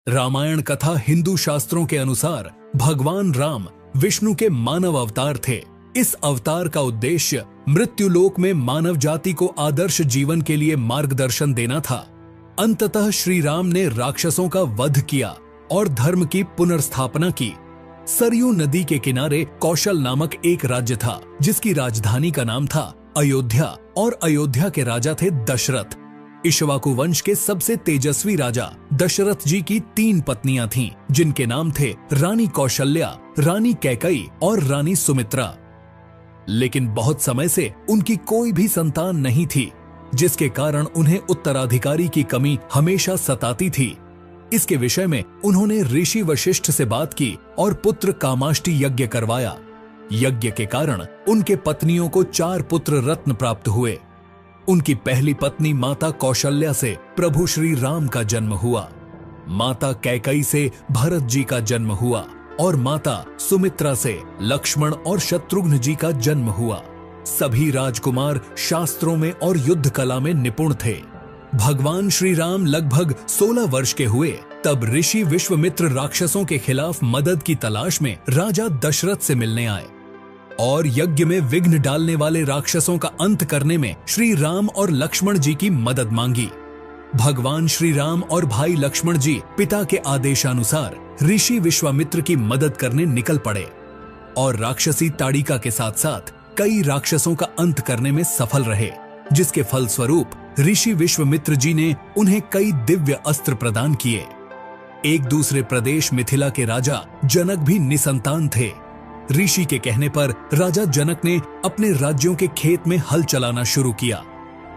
रामायण कथा हिंदू शास्त्रों के अनुसार भगवान राम विष्णु के मानव अवतार थे। इस अवतार का उद्देश्य मृत्युलोक में मानव जाति को आदर्श जीवन के लिए मार्गदर्शन देना था। अंततः श्री राम ने राक्षसों का वध किया और धर्म की पुनर्स्थापना की। सरयू नदी के किनारे कौशल नामक एक राज्य था, जिसकी राजधानी का नाम था अयोध्या, और अयोध्या के राजा थे दशरथ। इक्ष्वाकु वंश के सबसे तेजस्वी राजा दशरथ जी की 3 पत्नियां थीं, जिनके नाम थे रानी कौशल्या, रानी कैकई और रानी सुमित्रा। लेकिन बहुत समय से उनकी कोई भी संतान नहीं थी, जिसके कारण उन्हें उत्तराधिकारी की कमी हमेशा सताती थी। इसके विषय में उन्होंने ऋषि वशिष्ठ से बात की और पुत्र कामाष्टि यज्ञ करवाया। यज्ञ के कारण उनके पत्नियों को 4 पुत्र रत्न प्राप्त हुए। उनकी पहली पत्नी माता कौशल्या से प्रभु श्री राम का जन्म हुआ, माता कैकई से भरत जी का जन्म हुआ और माता सुमित्रा से लक्ष्मण और शत्रुघ्न जी का जन्म हुआ। सभी राजकुमार शास्त्रों में और युद्ध कला में निपुण थे। भगवान श्री राम लगभग 16 वर्ष के हुए तब ऋषि विश्वामित्र राक्षसों के खिलाफ मदद की तलाश में राजा दशरथ से मिलने आए और यज्ञ में विघ्न डालने वाले राक्षसों का अंत करने में श्री राम और लक्ष्मण जी की मदद मांगी। भगवान श्री राम और भाई लक्ष्मण जी पिता के आदेशानुसार ऋषि विश्वामित्र की मदद करने निकल पड़े और राक्षसी ताड़िका के साथ साथ कई राक्षसों का अंत करने में सफल रहे, जिसके फलस्वरूप ऋषि विश्वामित्र जी ने उन्हें कई दिव्य अस्त्र प्रदान किए। एक दूसरे प्रदेश मिथिला के राजा जनक भी निसंतान थे। ऋषि के कहने पर राजा जनक ने अपने राज्यों के खेत में हल चलाना शुरू किया।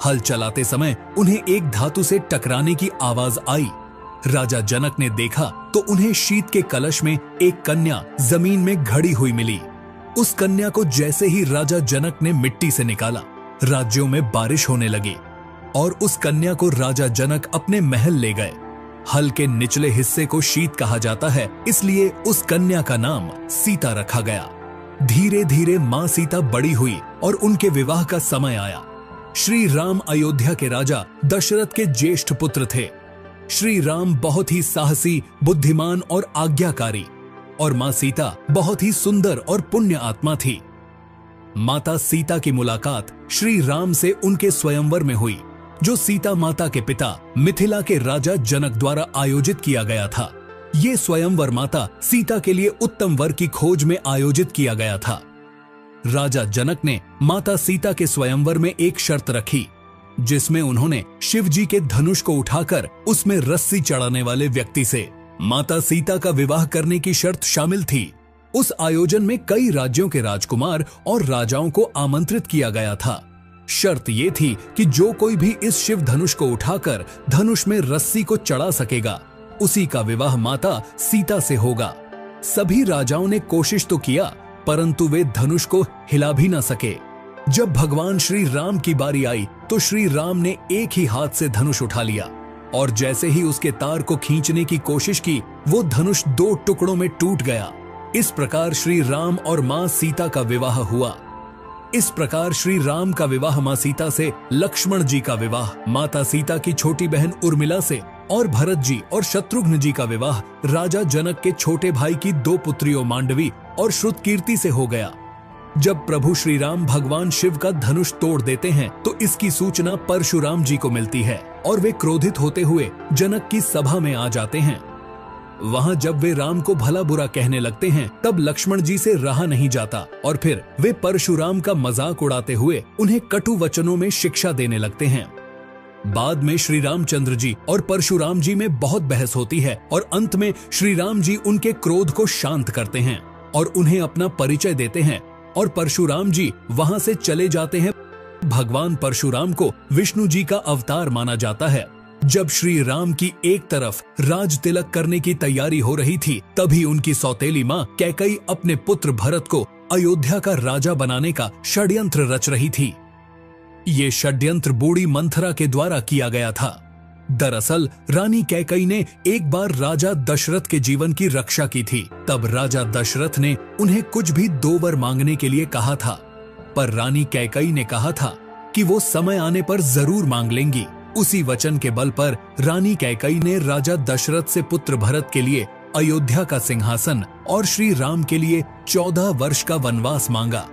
हल चलाते समय उन्हें एक धातु से टकराने की आवाज आई। राजा जनक ने देखा तो उन्हें शीत के कलश में एक कन्या जमीन में घड़ी हुई मिली। उस कन्या को जैसे ही राजा जनक ने मिट्टी से निकाला, राज्यों में बारिश होने लगी और उस कन्या को राजा जनक अपने महल ले गए। हल के निचले हिस्से को शीत कहा जाता है, इसलिए उस कन्या का नाम सीता रखा गया। धीरे धीरे मां सीता बड़ी हुई और उनके विवाह का समय आया। श्री राम अयोध्या के राजा दशरथ के ज्येष्ठ पुत्र थे। श्री राम बहुत ही साहसी, बुद्धिमान और आज्ञाकारी, और मां सीता बहुत ही सुंदर और पुण्य आत्मा थी। माता सीता की मुलाकात श्री राम से उनके स्वयंवर में हुई, जो सीता माता के पिता मिथिला के राजा जनक द्वारा आयोजित किया गया था। ये स्वयंवर माता सीता के लिए उत्तम वर की खोज में आयोजित किया गया था। राजा जनक ने माता सीता के स्वयंवर में एक शर्त रखी, जिसमें उन्होंने शिव जी के धनुष को उठाकर उसमें रस्सी चढ़ाने वाले व्यक्ति से माता सीता का विवाह करने की शर्त शामिल थी। उस आयोजन में कई राज्यों के राजकुमार और राजाओं को आमंत्रित किया गया था। शर्त ये थी कि जो कोई भी इस शिव धनुष को उठाकर धनुष में रस्सी को चढ़ा सकेगा, उसी का विवाह माता सीता से होगा। सभी राजाओं ने कोशिश तो किया, परंतु वे धनुष को हिला भी न सके। जब भगवान श्री राम की बारी आई तो श्री राम ने एक ही हाथ से धनुष उठा लिया और जैसे ही उसके तार को खींचने की कोशिश की, वो धनुष 2 टुकड़ों में टूट गया। इस प्रकार श्री राम और मां सीता का विवाह हुआ। इस प्रकार श्री राम का विवाह मां सीता से, लक्ष्मण जी का विवाह माता सीता की छोटी बहन उर्मिला से और भरत जी और शत्रुघ्न जी का विवाह राजा जनक के छोटे भाई की 2 पुत्रियों मांडवी और श्रुतकीर्ति से हो गया। जब प्रभु श्री राम भगवान शिव का धनुष तोड़ देते हैं तो इसकी सूचना परशुराम जी को मिलती है और वे क्रोधित होते हुए जनक की सभा में आ जाते हैं। वहां जब वे राम को भला बुरा कहने लगते हैं, तब लक्ष्मण जी से रहा नहीं जाता और फिर वे परशुराम का मजाक उड़ाते हुए उन्हें कटु वचनों में शिक्षा देने लगते हैं। बाद में श्री रामचंद्र जी और परशुराम जी में बहुत बहस होती है और अंत में श्री राम जी उनके क्रोध को शांत करते हैं और उन्हें अपना परिचय देते हैं और परशुराम जी वहां से चले जाते हैं। भगवान परशुराम को विष्णु जी का अवतार माना जाता है। जब श्री राम की एक तरफ राज तिलक करने की तैयारी हो रही थी, तभी उनकी सौतेली मां कैकई अपने पुत्र भरत को अयोध्या का राजा बनाने का षड्यंत्र रच रही थी। ये षड्यंत्र बूढ़ी मंथरा के द्वारा किया गया था। दरअसल रानी कैकई ने एक बार राजा दशरथ के जीवन की रक्षा की थी। तब राजा दशरथ ने उन्हें कुछ भी 2 वर मांगने के लिए कहा था, पर रानी कैकई ने कहा था कि वो समय आने पर जरूर मांग लेंगी। उसी वचन के बल पर रानी कैकई ने राजा दशरथ से पुत्र भरत के लिए अयोध्या का सिंहासन और श्री राम के लिए 14 वर्ष का वनवास मांगा।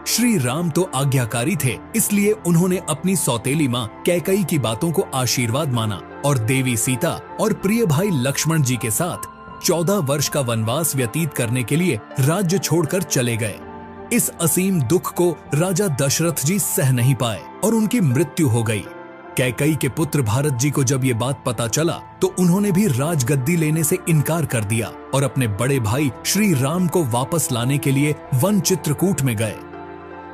श्री राम तो आज्ञाकारी थे, इसलिए उन्होंने अपनी सौतेली माँ कैकई की बातों को आशीर्वाद माना और देवी सीता और प्रिय भाई लक्ष्मण जी के साथ 14 वर्ष का वनवास व्यतीत करने के लिए राज्य छोड़कर चले गए। इस असीम दुख को राजा दशरथ जी सह नहीं पाए और उनकी मृत्यु हो गई। कैकई के पुत्र भारत जी को जब ये बात पता चला तो उन्होंने भी राजगद्दी लेने से इनकार कर दिया और अपने बड़े भाई श्री राम को वापस लाने के लिए वन चित्रकूट में गए।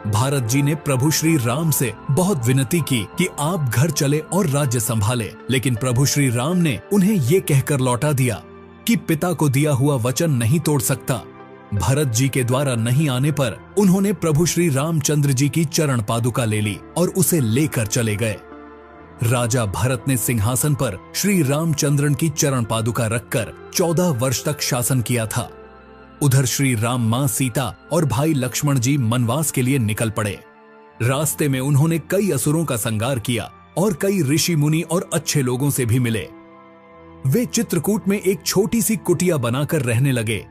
भारत जी ने प्रभु श्री राम से बहुत विनती की कि आप घर चले और राज्य संभाले, लेकिन प्रभु श्री राम ने उन्हें ये कहकर लौटा दिया कि पिता को दिया हुआ वचन नहीं तोड़ सकता। भरत जी के द्वारा नहीं आने पर उन्होंने प्रभु श्री रामचंद्र जी की चरण पादुका ले ली और उसे लेकर चले गए। राजा भरत ने सिंहासन पर श्री रामचंद्रन की चरण पादुका रखकर 14 वर्ष तक शासन किया था। उधर श्री राम, मां सीता और भाई लक्ष्मण जी वनवास के लिए निकल पड़े। रास्ते में उन्होंने कई असुरों का संहार किया और कई ऋषि मुनि और अच्छे लोगों से भी मिले। वे चित्रकूट में एक छोटी सी कुटिया बनाकर रहने लगे।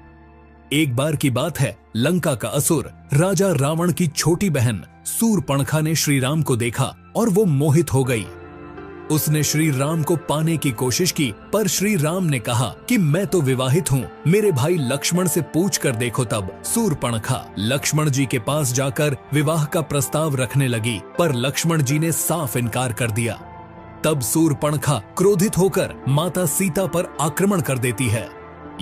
एक बार की बात है, लंका का असुर राजा रावण की छोटी बहन सूर्पणखा ने श्री राम को देखा और वो मोहित हो गई। उसने श्री राम को पाने की कोशिश की, पर श्री राम ने कहा कि मैं तो विवाहित हूँ, मेरे भाई लक्ष्मण से पूछ कर देखो। तब सूर्पणखा लक्ष्मण जी के पास जाकर विवाह का प्रस्ताव रखने लगी, पर लक्ष्मण जी ने साफ इनकार कर दिया। तब सूर्पणखा क्रोधित होकर माता सीता पर आक्रमण कर देती है।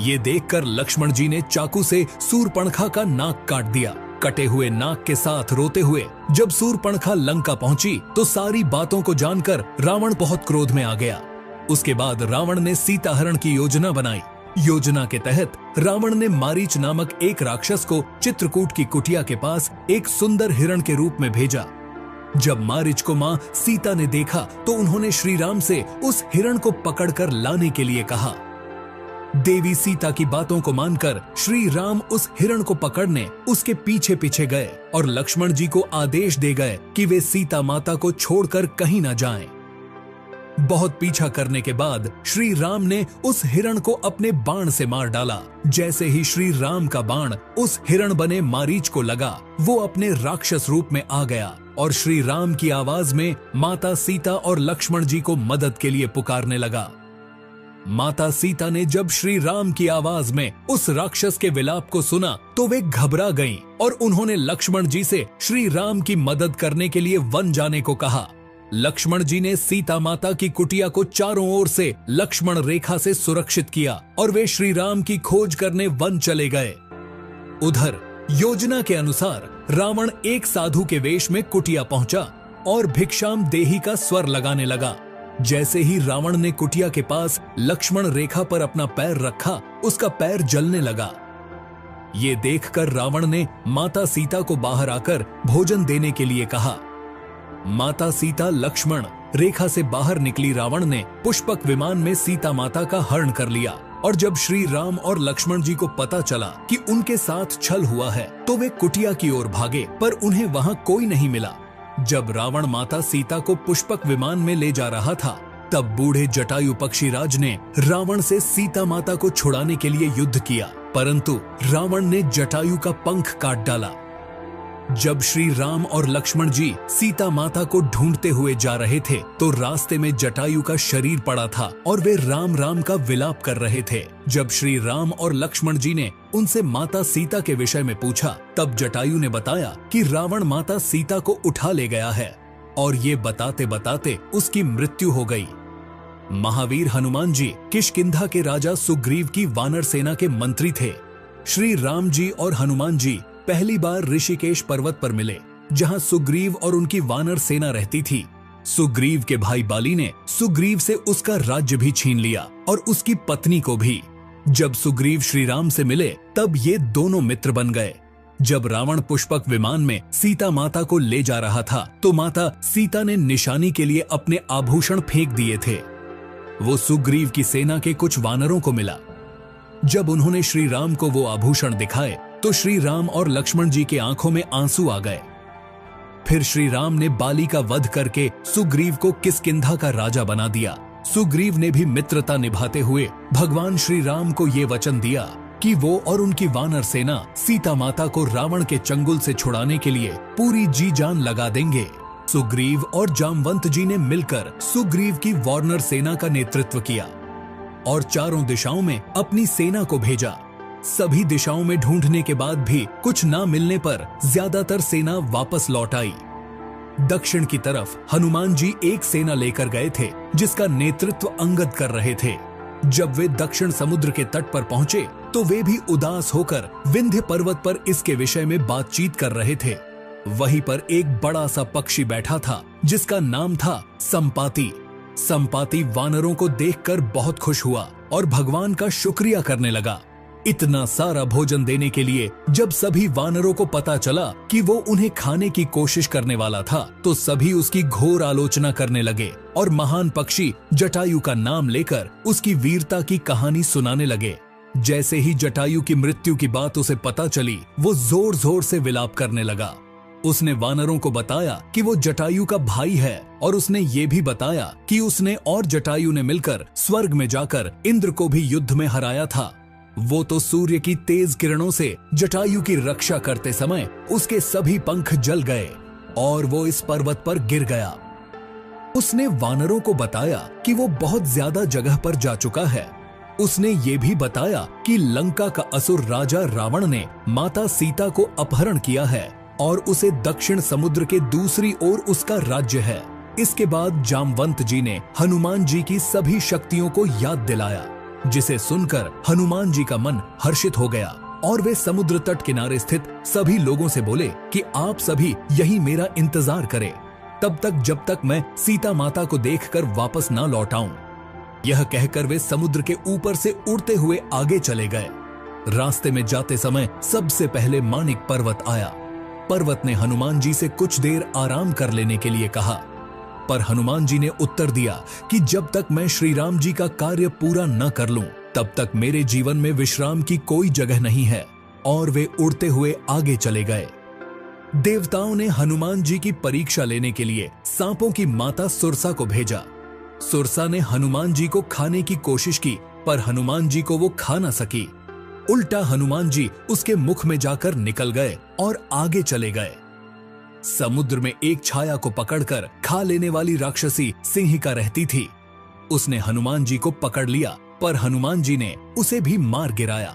ये देखकर लक्ष्मण जी ने चाकू से सूर्पणखा का नाक काट दिया। कटे हुए नाक के साथ रोते हुए जब सूर्पणखा लंका पहुंची तो सारी बातों को जानकर रावण बहुत क्रोध में आ गया। उसके बाद रावण ने सीता हरण की योजना बनाई। योजना के तहत रावण ने मारीच नामक एक राक्षस को चित्रकूट की कुटिया के पास एक सुंदर हिरण के रूप में भेजा। जब मारीच को मां सीता ने देखा तो उन्होंने श्री राम से उस हिरण को पकड़कर लाने के लिए कहा। देवी सीता की बातों को मानकर श्री राम उस हिरण को पकड़ने उसके पीछे पीछे गए और लक्ष्मण जी को आदेश दे गए कि वे सीता माता को छोड़कर कहीं न जाएं। बहुत पीछा करने के बाद श्री राम ने उस हिरण को अपने बाण से मार डाला। जैसे ही श्री राम का बाण उस हिरण बने मारीच को लगा, वो अपने राक्षस रूप में आ गया और श्री राम की आवाज में माता सीता और लक्ष्मण जी को मदद के लिए पुकारने लगा। माता सीता ने जब श्री राम की आवाज में उस राक्षस के विलाप को सुना तो वे घबरा गईं और उन्होंने लक्ष्मण जी से श्री राम की मदद करने के लिए वन जाने को कहा। लक्ष्मण जी ने सीता माता की कुटिया को चारों ओर से लक्ष्मण रेखा से सुरक्षित किया और वे श्री राम की खोज करने वन चले गए। उधर योजना के अनुसार रावण एक साधु के वेश में कुटिया पहुंचा और भिक्षाम देही का स्वर लगाने लगा। जैसे ही रावण ने कुटिया के पास लक्ष्मण रेखा पर अपना पैर रखा, उसका पैर जलने लगा। ये देखकर रावण ने माता सीता को बाहर आकर भोजन देने के लिए कहा। माता सीता लक्ष्मण रेखा से बाहर निकली रावण ने पुष्पक विमान में सीता माता का हरण कर लिया और जब श्री राम और लक्ष्मण जी को पता चला कि उनके साथ छल हुआ है तो वे कुटिया की ओर भागे, पर उन्हें वहां कोई नहीं मिला। जब रावण माता सीता को पुष्पक विमान में ले जा रहा था तब बूढ़े जटायु पक्षीराज ने रावण से सीता माता को छुड़ाने के लिए युद्ध किया, परंतु रावण ने जटायु का पंख काट डाला। जब श्री राम और लक्ष्मण जी सीता माता को ढूंढते हुए जा रहे थे तो रास्ते में जटायु का शरीर पड़ा था और वे राम राम का विलाप कर रहे थे। जब श्री राम और लक्ष्मण जी ने उनसे माता सीता के विषय में पूछा तब जटायु ने बताया कि रावण माता सीता को उठा ले गया है और ये बताते बताते उसकी मृत्यु हो गई। महावीर हनुमान जी किष्किंधा के राजा सुग्रीव की वानर सेना के मंत्री थे। श्री राम जी और हनुमान जी पहली बार ऋषिकेश पर्वत पर मिले, जहां सुग्रीव और उनकी वानर सेना रहती थी। सुग्रीव के भाई बाली ने सुग्रीव से उसका राज्य भी छीन लिया और उसकी पत्नी को भी। जब सुग्रीव श्री राम से मिले तब ये दोनों मित्र बन गए। जब रावण पुष्पक विमान में सीता माता को ले जा रहा था तो माता सीता ने निशानी के लिए अपने आभूषण फेंक दिए थे। वो सुग्रीव की सेना के कुछ वानरों को मिला। जब उन्होंने श्री राम को वो आभूषण दिखाए तो श्री राम और लक्ष्मण जी के आंखों में आंसू आ गए। फिर श्री राम ने बाली का वध करके सुग्रीव को किष्किंधा का राजा बना दिया। सुग्रीव ने भी मित्रता निभाते हुए भगवान श्री राम को ये वचन दिया कि वो और उनकी वानर सेना सीता माता को रावण के चंगुल से छुड़ाने के लिए पूरी जी जान लगा देंगे। सुग्रीव और जामवंत जी ने मिलकर सुग्रीव की वानर सेना का नेतृत्व किया और चारों दिशाओं में अपनी सेना को भेजा। सभी दिशाओं में ढूंढने के बाद भी कुछ ना मिलने पर ज्यादातर सेना वापस लौट आई। दक्षिण की तरफ हनुमान जी एक सेना लेकर गए थे जिसका नेतृत्व अंगद कर रहे थे। जब वे दक्षिण समुद्र के तट पर पहुंचे तो वे भी उदास होकर विंध्य पर्वत पर इसके विषय में बातचीत कर रहे थे। वहीं पर एक बड़ा सा पक्षी बैठा था जिसका नाम था संपाति। संपाति वानरों को देखकर बहुत खुश हुआ और भगवान का शुक्रिया करने लगा। इतना सारा भोजन देने के लिए जब सभी वानरों को पता चला कि वो उन्हें खाने की कोशिश करने वाला था तो सभी उसकी घोर आलोचना करने लगे और महान पक्षी जटायु का नाम लेकर उसकी वीरता की कहानी सुनाने लगे। जैसे ही जटायु की मृत्यु की बात उसे पता चली वो जोर जोर से विलाप करने लगा। उसने वानरों को बताया कि वो जटायु का भाई है और उसने ये भी बताया कि उसने और जटायु ने मिलकर स्वर्ग में जाकर इंद्र को भी युद्ध में हराया था। वो तो सूर्य की तेज किरणों से जटायु की रक्षा करते समय उसके सभी पंख जल गए और वो इस पर्वत पर गिर गया। उसने वानरों को बताया कि वो बहुत ज्यादा जगह पर जा चुका है। उसने ये भी बताया कि लंका का असुर राजा रावण ने माता सीता को अपहरण किया है और उसे दक्षिण समुद्र के दूसरी ओर उसका राज्य है। इसके बाद जामवंत जी ने हनुमान जी की सभी शक्तियों को याद दिलाया, जिसे सुनकर हनुमान जी का मन हर्षित हो गया और वे समुद्र तट किनारे स्थित सभी लोगों से बोले कि आप सभी यही मेरा इंतजार करें तब तक जब तक मैं सीता माता को देखकर वापस ना लौट आऊं। यह कहकर वे समुद्र के ऊपर से उड़ते हुए आगे चले गए। रास्ते में जाते समय सबसे पहले मानिक पर्वत आया। पर्वत ने हनुमान जी से कुछ देर आराम कर लेने के लिए कहा, पर हनुमान जी ने उत्तर दिया कि जब तक मैं श्री राम जी का कार्य पूरा न कर लूं तब तक मेरे जीवन में विश्राम की कोई जगह नहीं है, और वे उड़ते हुए आगे चले गए। देवताओं ने हनुमान जी की परीक्षा लेने के लिए सांपों की माता सुरसा को भेजा। सुरसा ने हनुमान जी को खाने की कोशिश की पर हनुमान जी को वो खा न सकी। उल्टा हनुमान जी उसके मुख में जाकर निकल गए और आगे चले गए। समुद्र में एक छाया को पकड़कर खा लेने वाली राक्षसी सिंहिका रहती थी। उसने हनुमान जी को पकड़ लिया पर हनुमान जी ने उसे भी मार गिराया।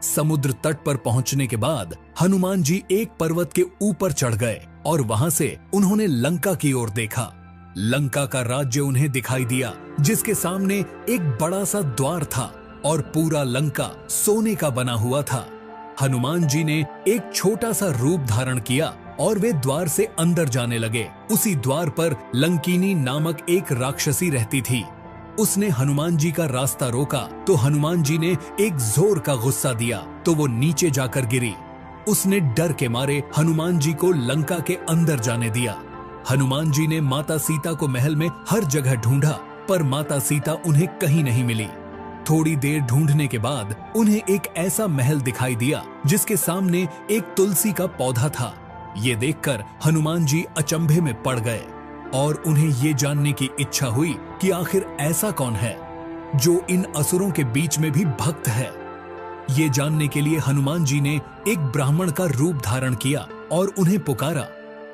समुद्र तट पर पहुंचने के बाद हनुमान जी एक पर्वत के ऊपर चढ़ गए और वहां से उन्होंने लंका की ओर देखा। लंका का राज्य उन्हें दिखाई दिया जिसके सामने एक बड़ा सा द्वार था और पूरा लंका सोने का बना हुआ था। हनुमान जी ने एक छोटा सा रूप धारण किया और वे द्वार से अंदर जाने लगे। उसी द्वार पर लंकिनी नामक एक राक्षसी रहती थी। उसने हनुमान जी का रास्ता रोका तो हनुमान जी ने एक जोर का गुस्सा दिया तो वो नीचे जाकर गिरी। उसने डर के मारे हनुमान जी को लंका के अंदर जाने दिया। हनुमान जी ने माता सीता को महल में हर जगह ढूंढा पर माता सीता उन्हें कहीं नहीं मिली। थोड़ी देर ढूंढने के बाद उन्हें एक ऐसा महल दिखाई दिया जिसके सामने एक तुलसी का पौधा था। ये देखकर हनुमान जी अचंभे में पड़ गए और उन्हें ये जानने की इच्छा हुई कि आखिर ऐसा कौन है जो इन असुरों के बीच में भी भक्त है। ये जानने के लिए हनुमान जी ने एक ब्राह्मण का रूप धारण किया और उन्हें पुकारा।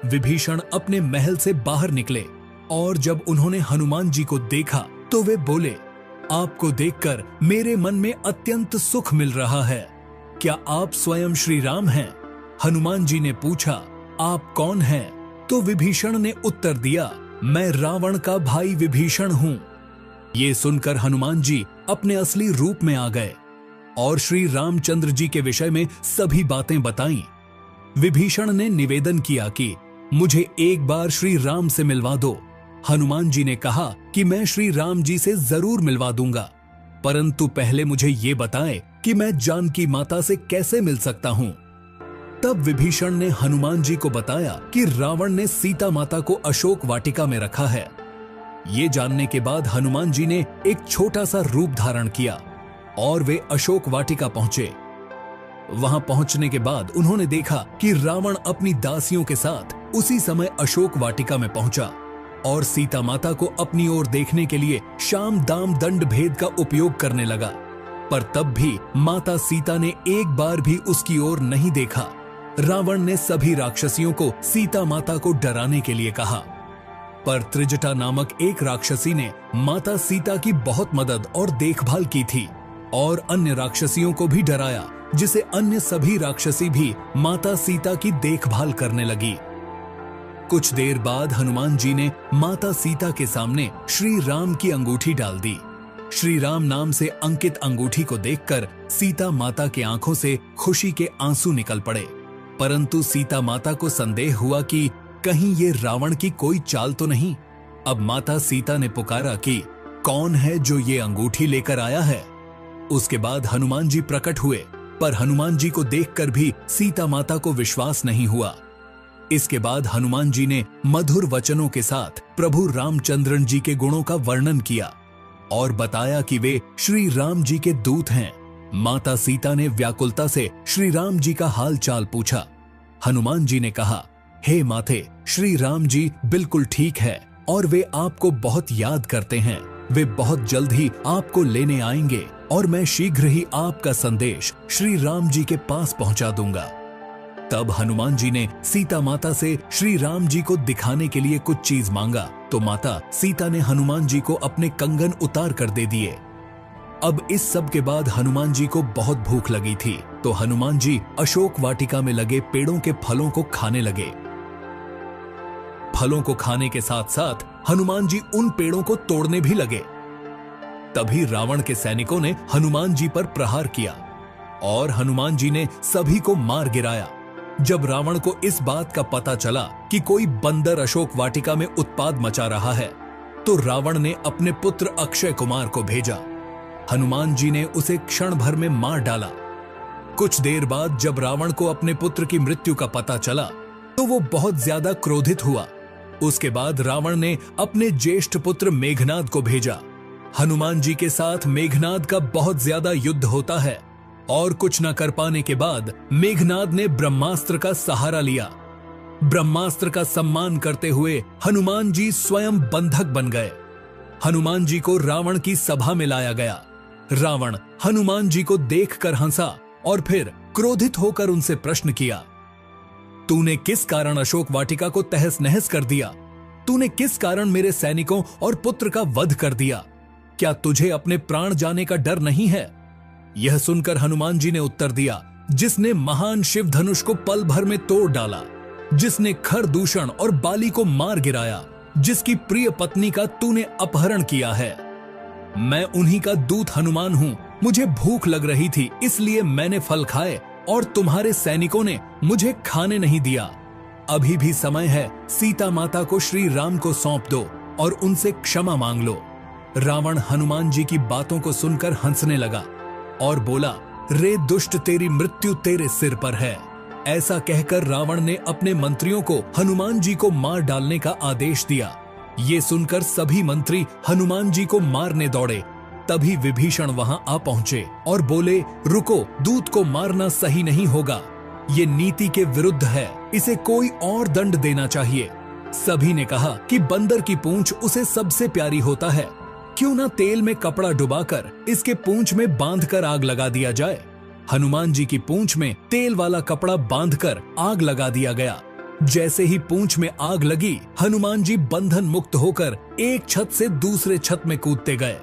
विभीषण अपने महल से बाहर निकले और जब उन्होंने हनुमान जी को देखा तो वे बोले, आपको देखकर मेरे मन में अत्यंत सुख मिल रहा है। क्या आप स्वयं श्री राम हैं? हनुमान जी ने पूछा, आप कौन हैं? तो विभीषण ने उत्तर दिया, मैं रावण का भाई विभीषण हूँ। ये सुनकर हनुमान जी अपने असली रूप में आ गए और श्री रामचंद्र जी के विषय में सभी बातें बताईं। विभीषण ने निवेदन किया कि मुझे एक बार श्री राम से मिलवा दो। हनुमान जी ने कहा कि मैं श्री राम जी से जरूर मिलवा दूंगा, परंतु पहले मुझे ये बताएं कि मैं जानकी माता से कैसे मिल सकता हूँ। तब विभीषण ने हनुमान जी को बताया कि रावण ने सीता माता को अशोक वाटिका में रखा है। ये जानने के बाद हनुमान जी ने एक छोटा सा रूप धारण किया और वे अशोक वाटिका पहुंचे। वहां पहुंचने के बाद उन्होंने देखा कि रावण अपनी दासियों के साथ उसी समय अशोक वाटिका में पहुंचा और सीता माता को अपनी ओर देखने के लिए शाम दाम दंड भेद का उपयोग करने लगा, पर तब भी माता सीता ने एक बार भी उसकी ओर नहीं देखा। रावण ने सभी राक्षसियों को सीता माता को डराने के लिए कहा, पर त्रिजटा नामक एक राक्षसी ने माता सीता की बहुत मदद और देखभाल की थी और अन्य राक्षसियों को भी डराया, जिसे अन्य सभी राक्षसी भी माता सीता की देखभाल करने लगी। कुछ देर बाद हनुमान जी ने माता सीता के सामने श्री राम की अंगूठी डाल दी। श्री राम नाम से अंकित अंगूठी को देखकर सीता माता की आंखों से खुशी के आंसू निकल पड़े, परंतु सीता माता को संदेह हुआ कि कहीं ये रावण की कोई चाल तो नहीं। अब माता सीता ने पुकारा कि कौन है जो ये अंगूठी लेकर आया है। उसके बाद हनुमान जी प्रकट हुए, पर हनुमान जी को देखकर भी सीता माता को विश्वास नहीं हुआ। इसके बाद हनुमान जी ने मधुर वचनों के साथ प्रभु रामचंद्रन जी के गुणों का वर्णन किया और बताया कि वे श्री राम जी के दूत हैं। माता सीता ने व्याकुलता से श्री राम जी का हाल चाल पूछा। हनुमान जी ने कहा, हे माते, श्री राम जी बिल्कुल ठीक है और वे आपको बहुत याद करते हैं। वे बहुत जल्द ही आपको लेने आएंगे और मैं शीघ्र ही आपका संदेश श्री राम जी के पास पहुंचा दूंगा। तब हनुमान जी ने सीता माता से श्री राम जी को दिखाने के लिए कुछ चीज मांगा, तो माता सीता ने हनुमान जी को अपने कंगन उतार कर दे दिए। अब इस सब के बाद हनुमान जी को बहुत भूख लगी थी, तो हनुमान जी अशोक वाटिका में लगे पेड़ों के फलों को खाने लगे। फलों को खाने के साथ साथ हनुमान जी उन पेड़ों को तोड़ने भी लगे। तभी रावण के सैनिकों ने हनुमान जी पर प्रहार किया और हनुमान जी ने सभी को मार गिराया। जब रावण को इस बात का पता चला कि कोई बंदर अशोक वाटिका में उत्पात मचा रहा है, तो रावण ने अपने पुत्र अक्षय कुमार को भेजा। हनुमान जी ने उसे क्षण भर में मार डाला। कुछ देर बाद जब रावण को अपने पुत्र की मृत्यु का पता चला, तो वो बहुत ज्यादा क्रोधित हुआ। उसके बाद रावण ने अपने ज्येष्ठ पुत्र मेघनाद को भेजा। हनुमान जी के साथ मेघनाद का बहुत ज्यादा युद्ध होता है और कुछ न कर पाने के बाद मेघनाद ने ब्रह्मास्त्र का सहारा लिया। ब्रह्मास्त्र का सम्मान करते हुए हनुमान जी स्वयं बंधक बन गए। हनुमान जी को रावण की सभा में लाया गया। रावण हनुमान जी को देखकर हंसा और फिर क्रोधित होकर उनसे प्रश्न किया, तूने किस कारण अशोक वाटिका को तहस नहस कर दिया? तूने किस कारण मेरे सैनिकों और पुत्र का वध कर दिया? क्या तुझे अपने प्राण जाने का डर नहीं है? यह सुनकर हनुमान जी ने उत्तर दिया, जिसने महान शिव धनुष को पल भर में तोड़ डाला, जिसने खरदूषण और बाली को मार गिराया, जिसकी प्रिय पत्नी का तूने अपहरण किया है। मैं उन्हीं का दूत हनुमान हूं। मुझे भूख लग रही थी, इसलिए मैंने फल खाए और तुम्हारे सैनिकों ने मुझे खाने नहीं दिया। अभी भी समय है, सीता माता को श्री राम को सौंप दो और उनसे क्षमा मांग लो। रावण हनुमान जी की बातों को सुनकर हंसने लगा और बोला, रे दुष्ट, तेरी मृत्यु तेरे सिर पर है। ऐसा कहकर रावण ने अपने मंत्रियों को हनुमान जी को मार डालने का आदेश दिया। ये सुनकर सभी मंत्री हनुमान जी को मारने दौड़े। तभी विभीषण वहां आ पहुंचे और बोले, रुको, दूत को मारना सही नहीं होगा। ये नीति के विरुद्ध है, इसे कोई और दंड देना चाहिए। सभी ने कहा कि बंदर की पूंछ उसे सबसे प्यारी होता है, क्यों ना तेल में कपड़ा डुबाकर इसके पूंछ में बांधकर आग लगा दिया जाए। हनुमान जी की पूंछ में तेल वाला कपड़ा बांधकर आग लगा दिया गया। जैसे ही पूंछ में आग लगी, हनुमान जी बंधन मुक्त होकर एक छत से दूसरे छत में कूदते गए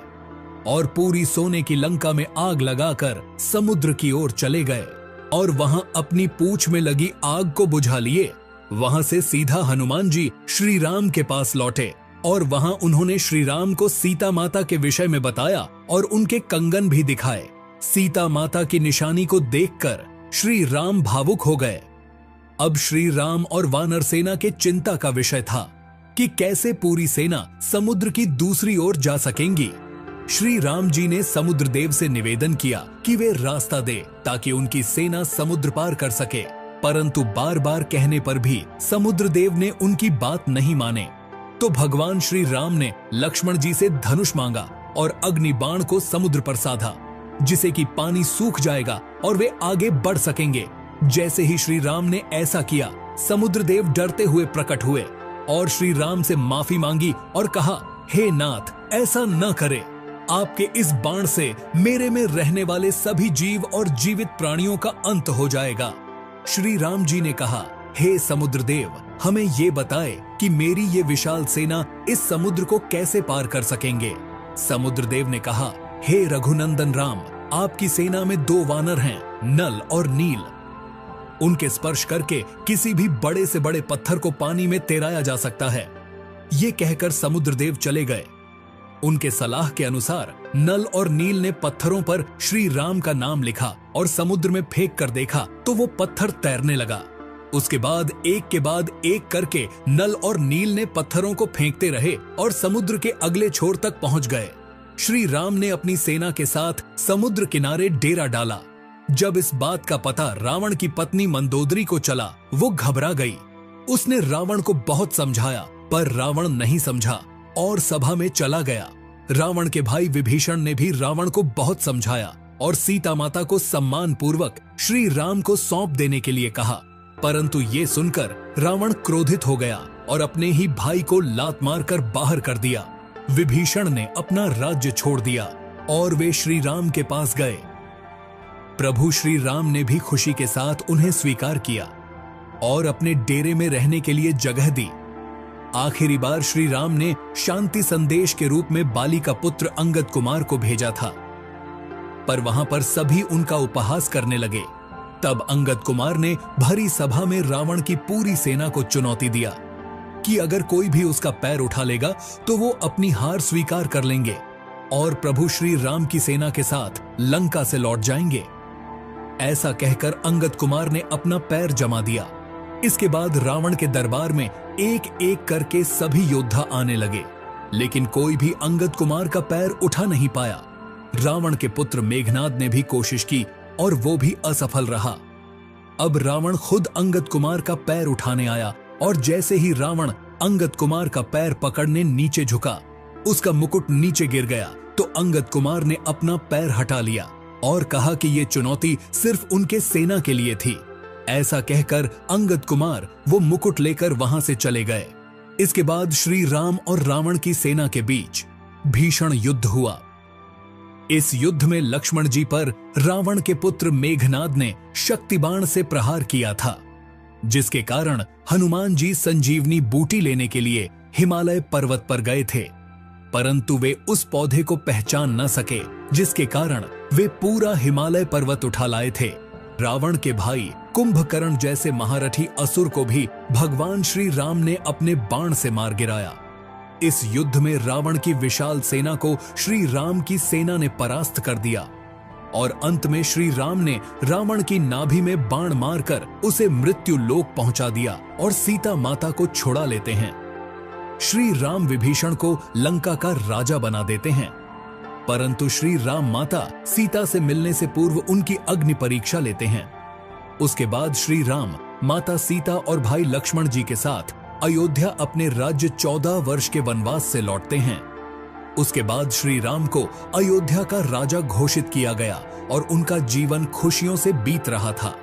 और पूरी सोने की लंका में आग लगाकर समुद्र की ओर चले गए और वहां अपनी पूंछ में लगी आग को बुझा लिए। वहां से सीधा हनुमान जी श्री राम के पास लौटे और वहां उन्होंने श्री राम को सीता माता के विषय में बताया और उनके कंगन भी दिखाए। सीता माता की निशानी को देखकर श्री राम भावुक हो गए। अब श्री राम और वानर सेना के चिंता का विषय था कि कैसे पूरी सेना समुद्र की दूसरी ओर जा सकेंगी। श्री राम जी ने समुद्र देव से निवेदन किया कि वे रास्ता दे ताकि उनकी सेना समुद्र पार कर सके, परंतु बार बार कहने पर भी समुद्र देव ने उनकी बात नहीं माने। तो भगवान श्री राम ने लक्ष्मण जी से धनुष मांगा और अग्नि बाण को समुद्र पर साधा, जिसे कि पानी सूख जाएगा और वे आगे बढ़ सकेंगे। जैसे ही श्री राम ने ऐसा किया, समुद्रदेव डरते हुए प्रकट हुए और श्री राम से माफी मांगी और कहा, हे नाथ, ऐसा न करे। आपके इस बाण से मेरे में रहने वाले सभी जीव और जीवित प्राणियों का अंत हो जाएगा। श्री राम जी ने कहा, हे समुद्रदेव, हमें ये बताए कि मेरी ये विशाल सेना इस समुद्र को कैसे पार कर सकेंगे। समुद्रदेव ने कहा, हे रघुनंदन राम, आपकी सेना में 2 वानर हैं, नल और नील। उनके स्पर्श करके किसी भी बड़े से बड़े पत्थर को पानी में तैराया जा सकता है। ये कहकर समुद्रदेव चले गए। उनके सलाह के अनुसार नल और नील ने पत्थरों पर श्री राम का नाम लिखा और समुद्र में फेंक कर देखा तो वो पत्थर तैरने लगा। उसके बाद एक करके नल और नील ने पत्थरों को फेंकते रहे और समुद्र के अगले छोर तक पहुंच गए। श्री राम ने अपनी सेना के साथ समुद्र किनारे डेरा डाला। जब इस बात का पता रावण की पत्नी मंदोदरी को चला, वो घबरा गई। उसने रावण को बहुत समझाया, पर रावण नहीं समझा और सभा में चला गया। रावण के भाई विभीषण ने भी रावण को बहुत समझाया और सीता माता को सम्मान पूर्वक श्री राम को सौंप देने के लिए कहा, परंतु ये सुनकर रावण क्रोधित हो गया और अपने ही भाई को लात मारकर बाहर कर दिया। विभीषण ने अपना राज्य छोड़ दिया और वे श्री राम के पास गए। प्रभु श्री राम ने भी खुशी के साथ उन्हें स्वीकार किया और अपने डेरे में रहने के लिए जगह दी। आखिरी बार श्री राम ने शांति संदेश के रूप में बाली का पुत्र अंगद कुमार को भेजा था, पर वहां पर सभी उनका उपहास करने लगे। तब अंगद कुमार ने भरी सभा में रावण की पूरी सेना को चुनौती दिया कि अगर कोई भी उसका पैर उठा लेगा तो वो अपनी हार स्वीकार कर लेंगे और प्रभु श्री राम की सेना के साथ लंका से लौट जाएंगे। ऐसा कहकर अंगद कुमार ने अपना पैर जमा दिया। इसके बाद रावण के दरबार में एक एक करके सभी योद्धा आने लगे, लेकिन कोई भी अंगद कुमार का पैर उठा नहीं पाया। रावण के पुत्र मेघनाद ने भी कोशिश की और वो भी असफल रहा। अब रावण खुद अंगद कुमार का पैर उठाने आया और जैसे ही रावण अंगद कुमार का पैर पकड़ने नीचे झुका, उसका मुकुट नीचे गिर गया तो अंगद कुमार ने अपना पैर हटा लिया और कहा कि ये चुनौती सिर्फ उनके सेना के लिए थी। ऐसा कहकर अंगद कुमार वो मुकुट लेकर वहां से चले गए। इसके बाद श्री राम और रावण की सेना के बीच भीषण युद्ध हुआ। इस युद्ध में लक्ष्मण जी पर रावण के पुत्र मेघनाद ने शक्ति बाण से प्रहार किया था, जिसके कारण हनुमान जी संजीवनी बूटी लेने के लिए हिमालय पर्वत पर गए थे, परंतु वे उस पौधे को पहचान न सके, जिसके कारण वे पूरा हिमालय पर्वत उठा लाए थे। रावण के भाई कुंभकर्ण जैसे महारथी असुर को भी भगवान श्री राम ने अपने बाण से मार गिराया। इस युद्ध में रावण की विशाल सेना को श्री राम की सेना ने परास्त कर दिया और अंत में श्री राम ने रावण की नाभि में बाण मारकर उसे मृत्यु लोक पहुंचा दिया और सीता माता को छुड़ा लेते हैं। श्री राम विभीषण को लंका का राजा बना देते हैं, परंतु श्री राम माता सीता से मिलने से पूर्व उनकी अग्नि परीक्षा लेते हैं। उसके बाद श्री राम माता सीता और भाई लक्ष्मण जी के साथ अयोध्या अपने राज्य 14 वर्ष के वनवास से लौटते हैं। उसके बाद श्री राम को अयोध्या का राजा घोषित किया गया और उनका जीवन खुशियों से बीत रहा था।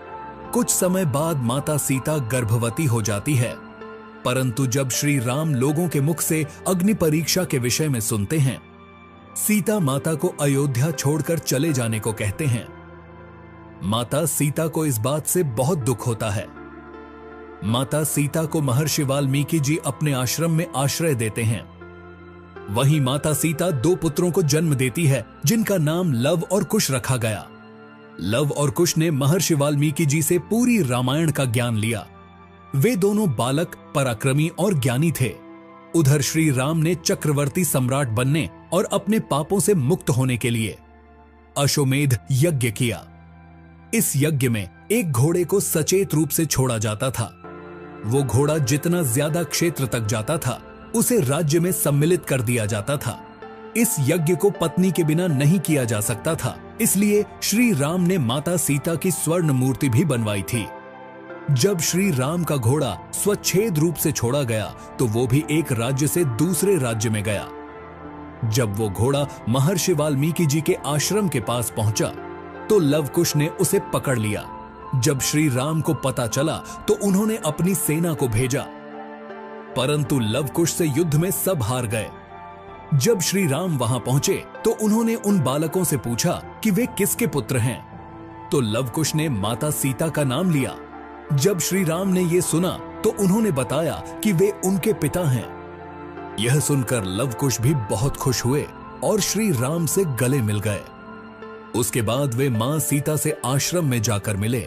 कुछ समय बाद माता सीता गर्भवती हो जाती है, परंतु जब श्री राम लोगों के मुख से अग्नि परीक्षा के विषय में सुनते हैं, सीता माता को अयोध्या छोड़कर चले जाने को कहते हैं। माता सीता को इस बात से बहुत दुख होता है। माता सीता को महर्षि वाल्मीकि जी अपने आश्रम में आश्रय देते हैं। वहीं माता सीता 2 पुत्रों को जन्म देती है, जिनका नाम लव और कुश रखा गया। लव और कुश ने महर्षि वाल्मीकि जी से पूरी रामायण का ज्ञान लिया। वे दोनों बालक, पराक्रमी और ज्ञानी थे। उधर श्री राम ने चक्रवर्ती सम्राट बनने और अपने पापों से मुक्त होने के लिए अश्वमेध यज्ञ किया। इस यज्ञ में एक घोड़े को सचेत रूप से छोड़ा जाता था। वो घोड़ा जितना ज्यादा क्षेत्र तक जाता था, उसे राज्य में सम्मिलित कर दिया जाता था। इस यज्ञ को पत्नी के बिना नहीं किया जा सकता था, इसलिए श्री राम ने माता सीता की स्वर्ण मूर्ति भी बनवाई थी। जब श्री राम का घोड़ा स्वच्छेद रूप से छोड़ा गया तो वो भी एक राज्य से दूसरे राज्य में गया। जब वो घोड़ा महर्षि वाल्मीकि जी के आश्रम के पास पहुंचा तो लवकुश ने उसे पकड़ लिया जब श्री राम को पता चला तो उन्होंने अपनी सेना को भेजा, परंतु लवकुश से युद्ध में सब हार गए। जब श्री राम वहां पहुंचे तो उन्होंने उन बालकों से पूछा कि वे किसके पुत्र हैं, तो लवकुश ने माता सीता का नाम लिया। जब श्री राम ने यह सुना तो उन्होंने बताया कि वे उनके पिता हैं। यह सुनकर लवकुश भी बहुत खुश हुए और श्री राम से गले मिल गए। उसके बाद वे मां सीता से आश्रम में जाकर मिले